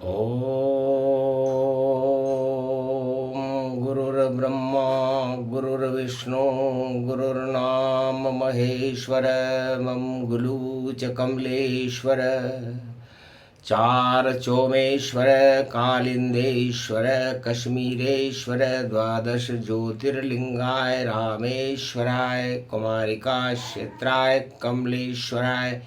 ओम गुरुर्ब्रह्मा गुरुर्विष्णु गुरुर्नाम महेश्वर मम गुरु च कमलेश्वर चार चोमेश्वर कालिंदेश्वर कश्मीरेश्वर द्वादश ज्योतिर्लिंगाय रामेश्वराय कुमारिका क्षेत्राय कमलेश्वराय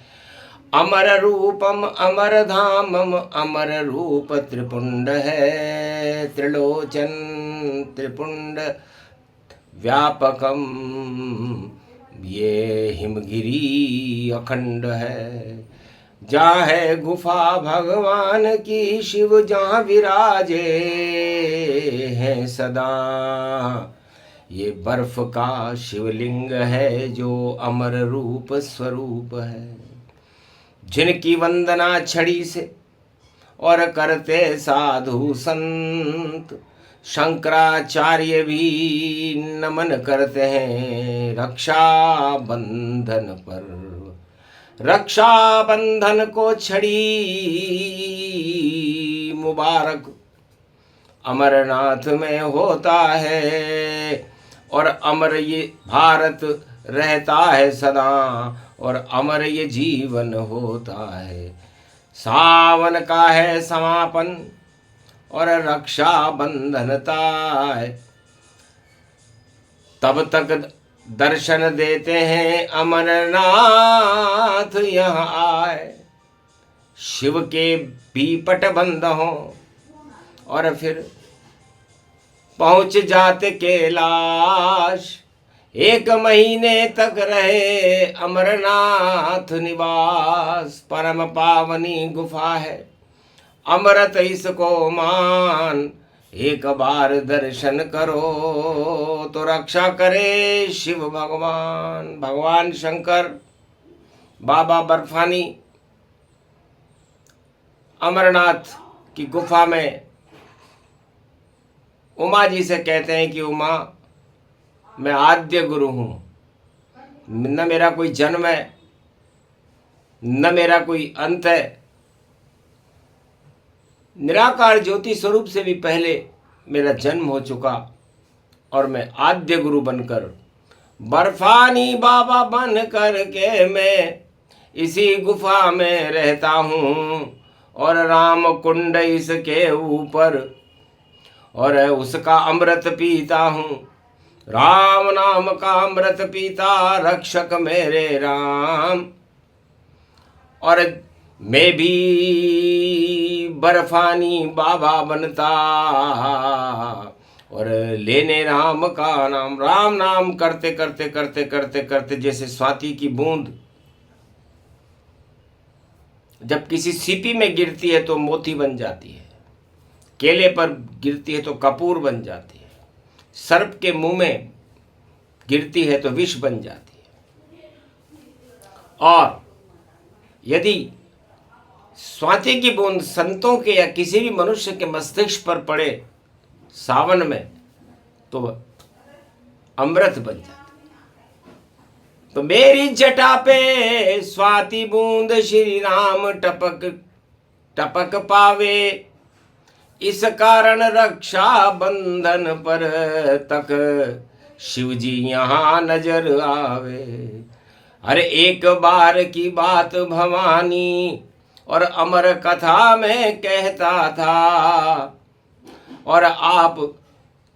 अमर रूपम अमर धामम अमर रूप त्रिपुंड है त्रिलोचन त्रिपुंड व्यापकम ये हिमगिरी अखंड है। जहाँ है गुफा भगवान की शिव जहाँ विराजे हैं सदा। ये बर्फ का शिवलिंग है जो अमर रूप स्वरूप है। जिनकी वंदना छड़ी से और करते साधु संत शंकराचार्य भी नमन करते हैं। रक्षा बंधन पर रक्षा बंधन को छड़ी मुबारक अमरनाथ में होता है और अमर ये भारत रहता है सदा और अमर ये जीवन होता है। सावन का है समापन और रक्षा बंधनता है। तब तक दर्शन देते हैं अमरनाथ यहाँ आए। शिव के भी पट बंद हों और फिर पहुँच जाते कैलाश। 1 महीने तक रहे अमरनाथ निवास। परम पावनी गुफा है अमृत इसको मान। एक बार दर्शन करो तो रक्षा करे शिव भगवान। भगवान शंकर बाबा बर्फानी अमरनाथ की गुफा में उमा जी से कहते हैं कि उमा, मैं आद्य गुरु हूँ, न मेरा कोई जन्म है न मेरा कोई अंत है। निराकार ज्योति स्वरूप से भी पहले मेरा जन्म हो चुका और मैं आद्य गुरु बनकर बर्फानी बाबा बन करके मैं इसी गुफा में रहता हूँ और राम कुंड इसके ऊपर और उसका अमृत पीता हूँ। राम नाम का अमृत पीता रक्षक मेरे राम। और मैं भी बर्फानी बाबा बनता और लेने राम का नाम। राम नाम करते करते करते करते करते जैसे स्वाति की बूंद जब किसी सीपी में गिरती है तो मोती बन जाती है, केले पर गिरती है तो कपूर बन जाती है, सर्प के मुंह में गिरती है तो विष बन जाती है। और यदि स्वाति की बूंद संतों के या किसी भी मनुष्य के मस्तिष्क पर पड़े सावन में तो अमृत बन जाती है। तो मेरी जटा पे स्वाति बूंद श्री राम टपक टपक पावे। इस कारण रक्षा बंधन पर तक शिव जी यहाँ नजर आवे। अरे एक बार की बात भवानी और अमर कथा में कहता था और आप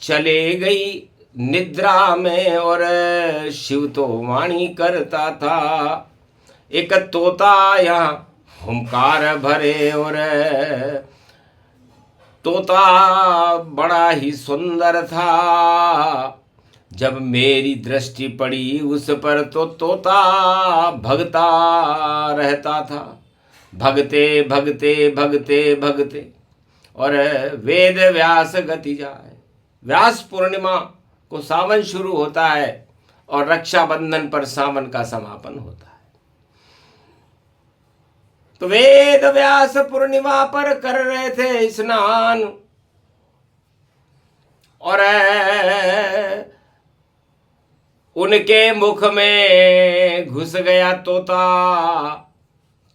चले गई निद्रा में और शिव तो वाणी करता था। एक तोता यहाँ हुंकार भरे और तोता बड़ा ही सुंदर था। जब मेरी दृष्टि पड़ी उस पर तो तोता भगता रहता था। भगते भगते भगते भगते और वेद व्यास गति जाए। व्यास पूर्णिमा को सावन शुरू होता है और रक्षाबंधन पर सावन का समापन होता है। तो वेद व्यास पूर्णिमा पर कर रहे थे स्नान और उनके मुख में घुस गया तोता।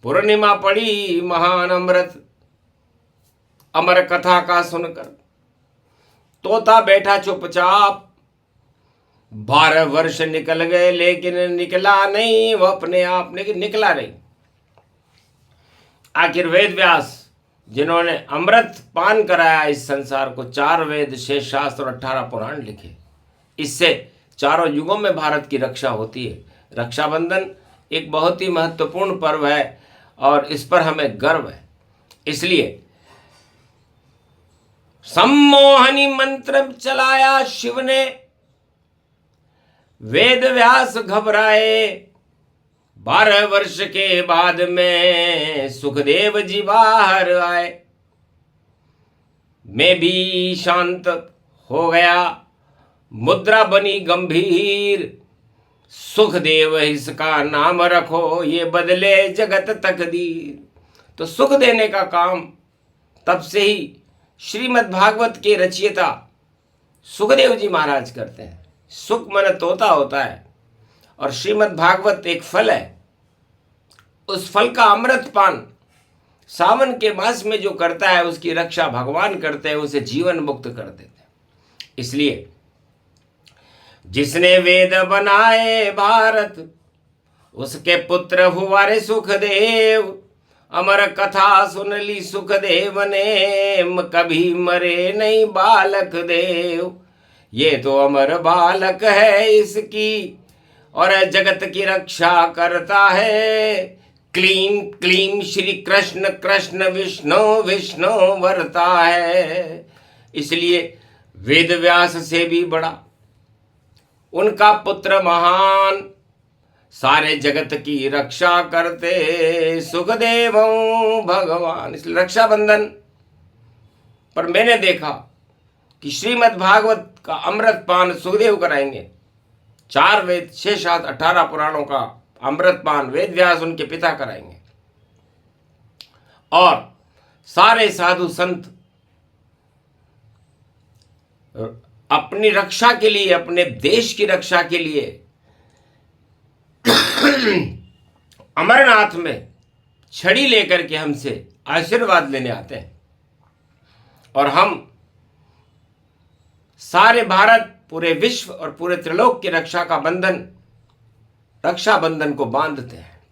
पूर्णिमा पड़ी महान अमृत अमर कथा का सुनकर तोता बैठा चुपचाप। 12 वर्ष निकल गए लेकिन निकला नहीं वो अपने आप, लेकिन निकला नहीं। आखिर वेद व्यास जिन्होंने अमृत पान कराया इस संसार को, 4 वेद, 6 शास्त्र और 18 पुराण लिखे, इससे चारों युगों में भारत की रक्षा होती है। रक्षाबंधन एक बहुत ही महत्वपूर्ण पर्व है और इस पर हमें गर्व है। इसलिए सम्मोहनी मंत्र चलाया शिव ने, वेद व्यास घबराए। 12 वर्ष के बाद में सुखदेव जी बाहर आए। मैं भी शांत हो गया, मुद्रा बनी गंभीर। सुखदेव इसका नाम रखो, ये बदले जगत तकदीर। तो सुख देने का काम तब से ही श्रीमद् भागवत के रचयिता सुखदेव जी महाराज करते हैं। सुख मन तोता होता है और श्रीमद् भागवत एक फल है। उस फल का अमृत पान सावन के मास में जो करता है उसकी रक्षा भगवान करते हैं, उसे जीवन मुक्त कर देते हैं। इसलिए जिसने वेद बनाए भारत, उसके पुत्र हुआ रे सुखदेव। अमर कथा सुन ली सुखदेव ने, कभी मरे नहीं बालक देव। ये तो अमर बालक है इसकी, और जगत की रक्षा करता है। क्लीं क्लीं श्री कृष्ण कृष्ण विष्णु विष्णु वरता है। इसलिए वेद व्यास से भी बड़ा उनका पुत्र महान, सारे जगत की रक्षा करते सुखदेव भगवान। इसलिए रक्षाबंधन पर मैंने देखा कि श्रीमद् भागवत का अमृत पान सुखदेव कराएंगे। 4 वेद, 6 शास्त्र, 18 पुराणों का अमृत पान वेद व्यास उनके पिता कराएंगे। और सारे साधु संत अपनी रक्षा के लिए, अपने देश की रक्षा के लिए अमरनाथ में छड़ी लेकर के हमसे आशीर्वाद लेने आते हैं। और हम सारे भारत, पूरे विश्व और पूरे त्रिलोक की रक्षा का बंधन, रक्षाबंधन को बांधते हैं।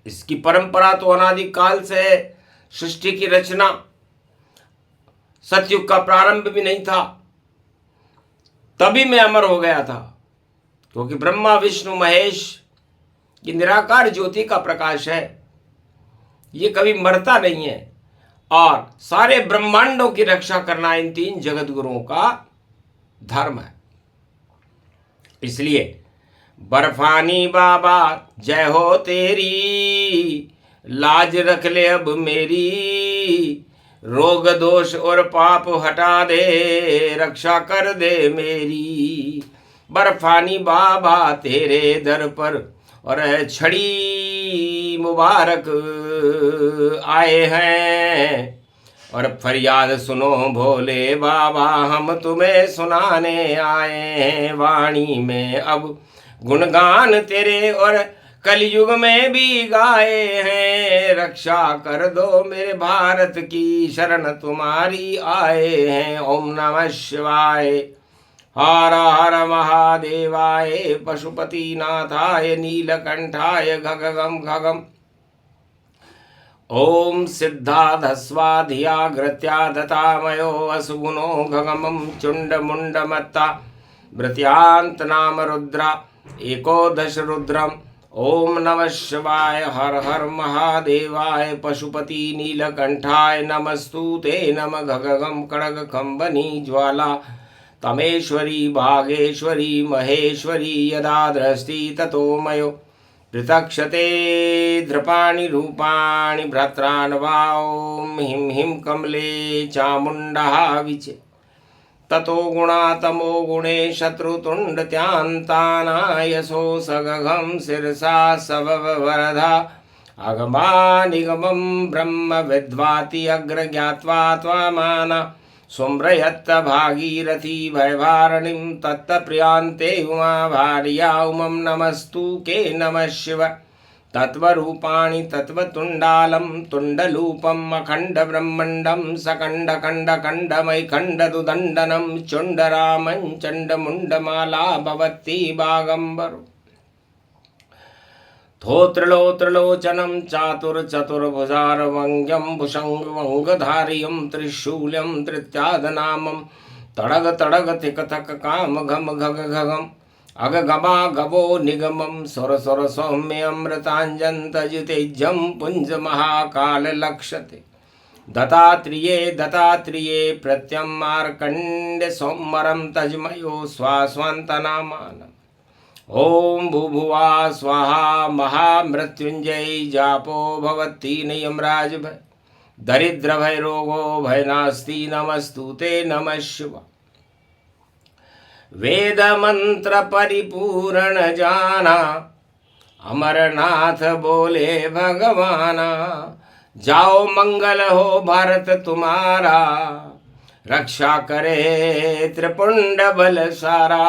इसकी परंपरा तो अनादि काल से है। सृष्टि की रचना, सतयुग का प्रारंभ भी नहीं था तभी मैं अमर हो गया था, क्योंकि ब्रह्मा विष्णु महेश ये निराकार ज्योति का प्रकाश है, ये कभी मरता नहीं है। और सारे ब्रह्मांडों की रक्षा करना इन 3 जगत गुरुओं का धर्म है। इसलिए बर्फानी बाबा जय हो तेरी, लाज रख ले अब मेरी। रोग दोष और पाप हटा दे, रक्षा कर दे मेरी। बर्फानी बाबा तेरे दर पर और छड़ी मुबारक आए हैं, और फरियाद सुनो भोले बाबा हम तुम्हें सुनाने आए हैं। वाणी में अब गुणगान तेरे और कलयुग में भी गाए हैं। रक्षा कर दो मेरे भारत की, शरण तुम्हारी आए हैं। ओम नमः शिवाय, हर हर महादेवाय, पशुपति नाथाय, नीलकंठाय घगगम घगम। ओम सिद्धाधस्वाधियाग्रत्या दतामयो असुगुणो घगमं चुंडमुंडमत्ता भृत्यांत नाम रुद्रा एकोदश रुद्रम। ओम नमः शिवाय, हर हर महादेवाय, पशुपति नीलकंठाय नमस्तुते। नम घगगम खड्ग कंबनी ज्वाला तमेश्वरी भागेश्वरी महेश्वरी। यदा दृष्टि ततो मयो पृथक्षते द्रपाणि रूपाणि भ्रात्रान् वा। ॐ हिं हिं कमले चामुण्डः विचे ततो गुणा तमो गुणे शत्रुतुण्डत्यान्तानायसो सगघं शिरसा सववरधा। अगमानिगमं ब्रह्म विद्वाति अग्र ज्ञात्वा त्वमाना। सुम्रयत्त भागीरथी भयवारणीं तत्त प्रियांते उमा भार्या। उमं नमस्तु के नमः शिव तत्वरूपाणि तत्वतुण्डालं तुण्डलूपम् अखण्डब्रह्मण्डं सकण्डखण्डखण्डमयिखण्डदुदण्डनं चण्डरामं चण्डमुण्डमाला भवति बागम्बरो धोत्रलोत्रलोचनं चातुर्चतुर्भुजारवङ्ग्यं भुषङ्गवङ्गधार्यं त्रिशूलं त्रित्यादनामं तडग तडग तिक तक काम घम घग घगम अगगमा गवो निगमं सुर सुर सौम्यमृताञ्जन्तजितेज्यं पुञ्ज महाकाल लक्षते दत्तात्रेये दत्तात्रेये प्रत्यं मार्कण्ड्य सौमरं तजमयो स्वास्वन्तनामानम् ओम भूभुवा स्वाहा महामृत्युंजय जापो भवती यमराज भय दरिद्र भय रोगो भय नास्ति नमस्तुते नमः शिवा वेद मंत्र परिपूर्ण जाना अमरनाथ बोले भगवाना जाओ मंगल हो भारत तुम्हारा रक्षा करे त्रिपुंड बल सारा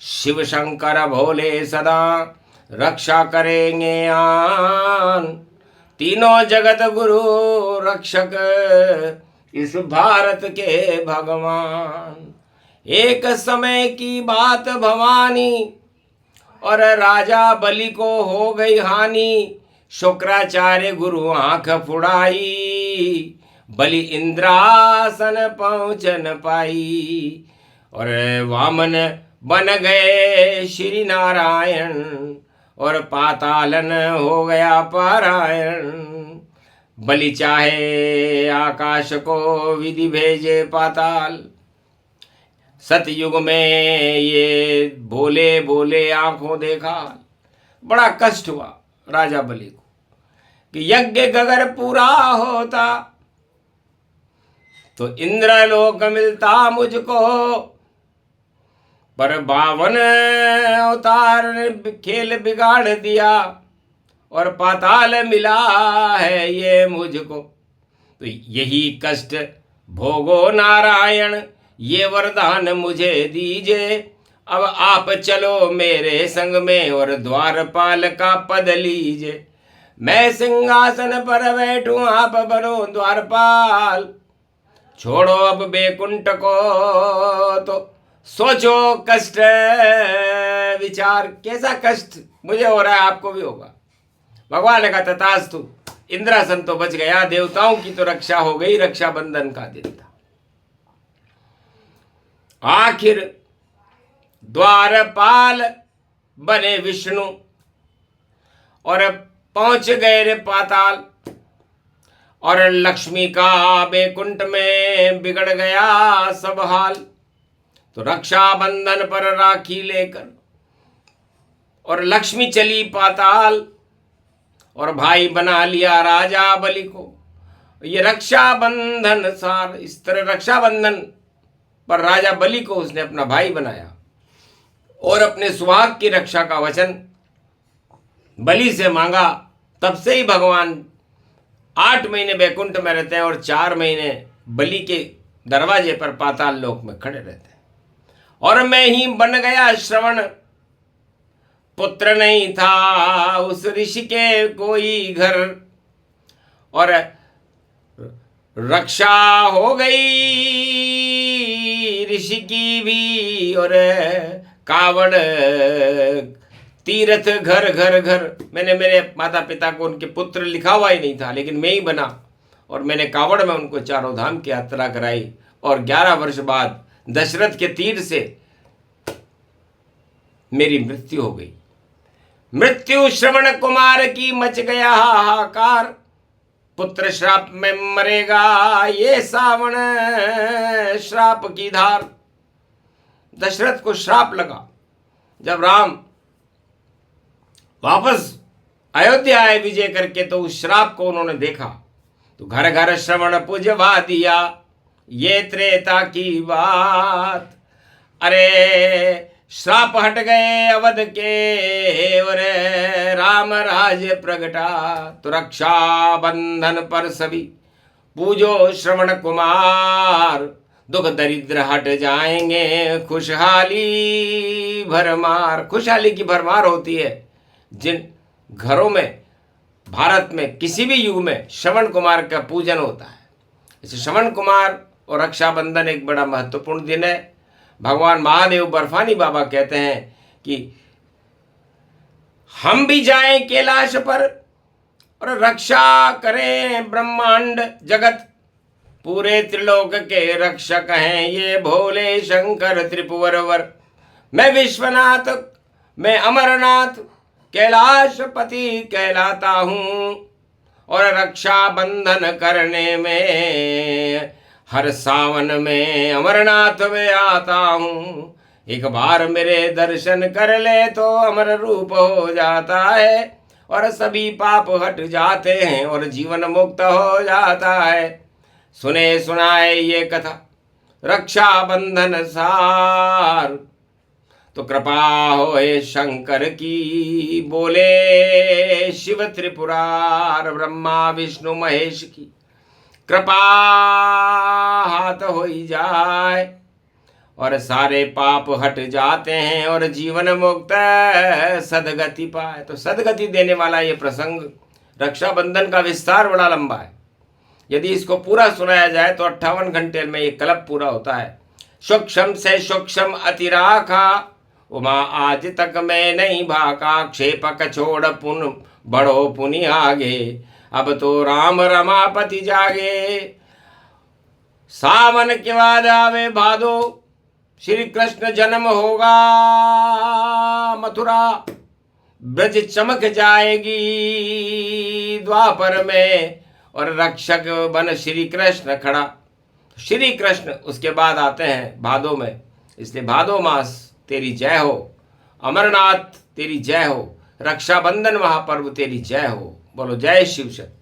शिव शंकर भोले सदा रक्षा करेंगे आन तीनों जगत गुरु रक्षक इस भारत के भगवान एक समय की बात भवानी और राजा बलि को हो गई हानि शुक्राचार्य गुरु आंख फुड़ाई बलि इंद्रासन पहुँच न पाई और वामन बन गए श्री नारायण और पातालन हो गया पारायण बलि चाहे आकाश को विधि भेजे पाताल सतयुग में ये बोले बोले आंखों देखा बड़ा कष्ट हुआ राजा बलि को कि यज्ञ अगर पूरा होता तो इंद्रलोक मिलता मुझको पर 52 अवतार ने खेल बिगाड़ दिया और पाताल मिला है ये मुझको तो यही कष्ट भोगो नारायण ये वरदान मुझे दीजिए अब आप चलो मेरे संग में और द्वारपाल का पद लीजिए मैं सिंहासन पर बैठूं आप बनो द्वारपाल छोड़ो अब बैकुंठ को तो सोचो कष्ट विचार कैसा कष्ट मुझे हो रहा है आपको भी होगा भगवान ने कहा तथास्तु इंद्रासन तो बच गया देवताओं की तो रक्षा हो गई रक्षाबंधन का दिन था आखिर द्वारपाल बने विष्णु और पहुंच गए रे पाताल और लक्ष्मी का बैकुंठ में बिगड़ गया सब हाल तो रक्षाबंधन पर राखी लेकर और लक्ष्मी चली पाताल और भाई बना लिया राजा बलि को ये रक्षाबंधन सार इस तरह रक्षाबंधन पर राजा बलि को उसने अपना भाई बनाया और अपने सुहाग की रक्षा का वचन बलि से मांगा तब से ही भगवान 8 महीने बैकुंठ में रहते हैं और 4 महीने बलि के दरवाजे पर पाताल लोक में खड़े रहते हैं और मैं ही बन गया श्रवण पुत्र नहीं था उस ऋषि के कोई घर और रक्षा हो गई ऋषि की भी और कावड़ तीर्थ घर घर घर मैंने मेरे माता पिता को उनके पुत्र लिखा हुआ ही नहीं था लेकिन मैं ही बना और मैंने कावड़ में उनको चारों धाम की यात्रा कराई और 11 वर्ष बाद दशरथ के तीर से मेरी मृत्यु हो गई मृत्यु श्रवण कुमार की मच गया हाहाकार पुत्र श्राप में मरेगा ये सावण श्राप की धार दशरथ को श्राप लगा जब राम वापस अयोध्या आए विजय करके तो उस श्राप को उन्होंने देखा तो घर घर श्रवण पुजवा दिया ये त्रेता की बात अरे श्राप हट गए अवध के और राम राज्य प्रगटा तो रक्षा बंधन पर सभी पूजो श्रवण कुमार दुख दरिद्र हट जाएंगे खुशहाली भरमार खुशहाली की भरमार होती है जिन घरों में, भारत में किसी भी युग में श्रवण कुमार का पूजन होता है। इसे श्रवण कुमार और रक्षाबंधन एक बड़ा महत्वपूर्ण दिन है। भगवान महादेव बर्फानी बाबा कहते हैं कि हम भी जाएं कैलाश पर और रक्षा करें ब्रह्मांड जगत, पूरे त्रिलोक के रक्षक हैं ये भोले शंकर त्रिपुरवर। मैं विश्वनाथ, मैं अमरनाथ, कैलाशपति कहलाता हूँ और रक्षा बंधन करने में हर सावन में अमरनाथ में आता हूँ। एक बार मेरे दर्शन कर ले तो अमर रूप हो जाता है और सभी पाप हट जाते हैं और जीवन मुक्त हो जाता है। सुने सुनाए ये कथा रक्षा बंधन सार, तो कृपा होए शंकर की, बोले शिव त्रिपुरार ब्रह्मा विष्णु महेश की कृपा हाथ हो जाए और सारे पाप हट जाते हैं और जीवन मुक्त सदगति पाए। तो सदगति देने वाला ये प्रसंग रक्षाबंधन का विस्तार बड़ा लंबा है। यदि इसको पूरा सुनाया जाए तो 58 घंटे में ये कल्प पूरा होता है। सूक्ष्म से सूक्ष्म अतिराखा, उमा आज तक मैं नहीं भाका, क्षेपक छोड़ पुन बढ़ो पुनि आगे, अब तो राम रमापति जागे। सावन के बाद आवे भादो, श्री कृष्ण जन्म होगा मथुरा, ब्रज चमक जाएगी द्वापर में और रक्षक बन श्री कृष्ण खड़ा। श्री कृष्ण उसके बाद आते हैं भादो में, इसलिए भादो मास तेरी जय हो, अमरनाथ तेरी जय हो, रक्षाबंधन महापर्व तेरी जय हो। बोलो जय शिव शक्ति।